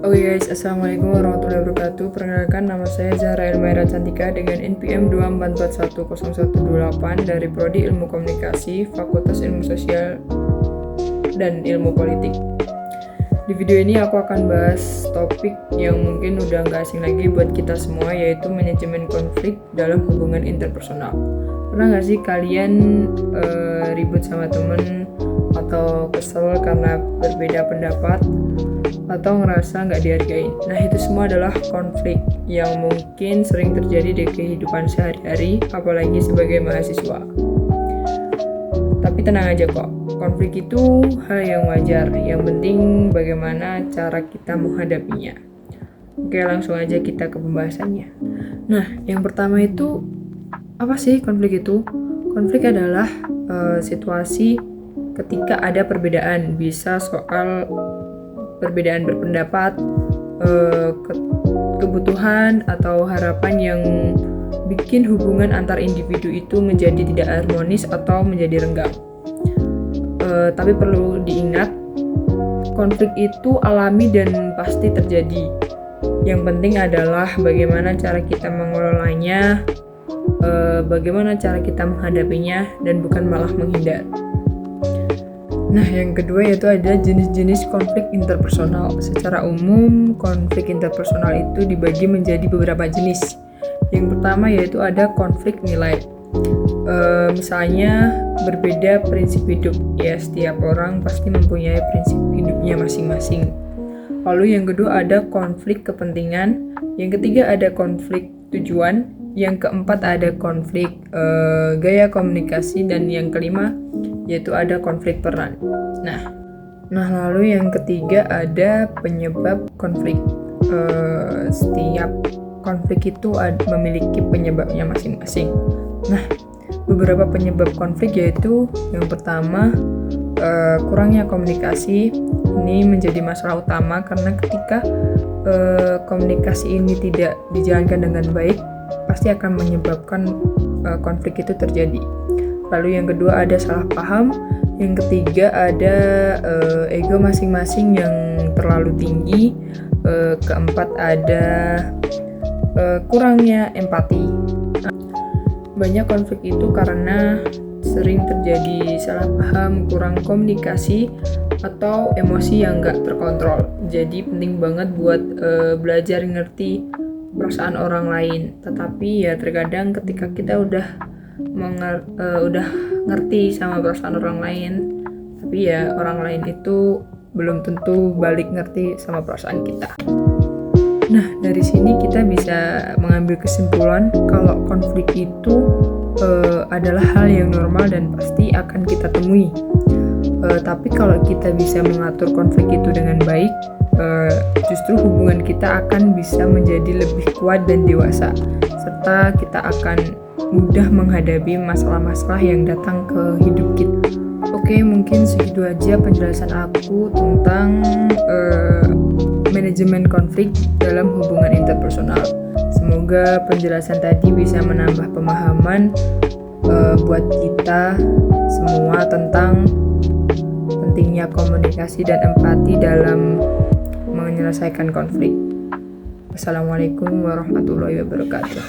Oke guys, Assalamualaikum warahmatullahi wabarakatuh. Perkenalkan, nama saya Zahra Elmaira Cantika dengan NPM 2444118 dari Prodi Ilmu Komunikasi, Fakultas Ilmu Sosial dan Ilmu Politik. Di video ini aku akan bahas topik yang mungkin udah nggak asing lagi buat kita semua, yaitu manajemen konflik dalam hubungan interpersonal. Pernah nggak sih kalian ribut sama temen atau kesel karena berbeda pendapat, atau ngerasa nggak dihargai? Nah, itu semua adalah konflik yang mungkin sering terjadi di kehidupan sehari-hari, apalagi sebagai mahasiswa. Tapi tenang aja kok, konflik itu hal yang wajar. Yang penting bagaimana cara kita menghadapinya. Oke, langsung aja kita ke pembahasannya. Nah, yang pertama itu, apa sih konflik itu? Konflik adalah situasi ketika ada perbedaan, bisa soal perbedaan berpendapat, kebutuhan atau harapan yang bikin hubungan antar individu itu menjadi tidak harmonis atau menjadi renggang. Tapi perlu diingat, konflik itu alami dan pasti terjadi. Yang penting adalah bagaimana cara kita mengelolanya, bagaimana cara kita menghadapinya, dan bukan malah menghindar. Nah, yang kedua yaitu ada jenis-jenis konflik interpersonal. Secara umum, konflik interpersonal itu dibagi menjadi beberapa jenis. Yang pertama yaitu ada konflik nilai. Misalnya berbeda prinsip hidup. Ya, setiap orang pasti mempunyai prinsip hidupnya masing-masing. Lalu yang kedua ada konflik kepentingan. Yang ketiga ada konflik tujuan. Yang keempat ada konflik gaya komunikasi, dan yang kelima yaitu ada konflik peran. Nah lalu yang ketiga ada penyebab konflik. Setiap konflik itu memiliki penyebabnya masing-masing. Nah, beberapa penyebab konflik yaitu yang pertama, kurangnya komunikasi. Ini menjadi masalah utama karena ketika komunikasi ini tidak dijalankan dengan baik, pasti akan menyebabkan konflik itu terjadi. Lalu yang kedua ada salah paham. Yang ketiga ada ego masing-masing yang terlalu tinggi. Keempat ada kurangnya empati. Banyak konflik itu karena sering terjadi salah paham, kurang komunikasi, atau emosi yang nggak terkontrol. Jadi penting banget buat belajar ngerti perasaan orang lain. Tetapi ya terkadang ketika kita udah ngerti sama perasaan orang lain, tapi ya orang lain itu belum tentu balik ngerti sama perasaan kita. Nah, dari sini kita bisa mengambil kesimpulan kalau konflik itu adalah hal yang normal dan pasti akan kita temui. Tapi kalau kita bisa mengatur konflik itu dengan baik, justru hubungan kita akan bisa menjadi lebih kuat dan dewasa, serta kita akan mudah menghadapi masalah-masalah yang datang ke hidup kita. Oke, mungkin segitu aja penjelasan aku tentang manajemen konflik dalam hubungan interpersonal. Semoga penjelasan tadi bisa menambah pemahaman buat kita semua tentang pentingnya komunikasi dan empati dalam menyelesaikan konflik. Wassalamualaikum warahmatullahi wabarakatuh.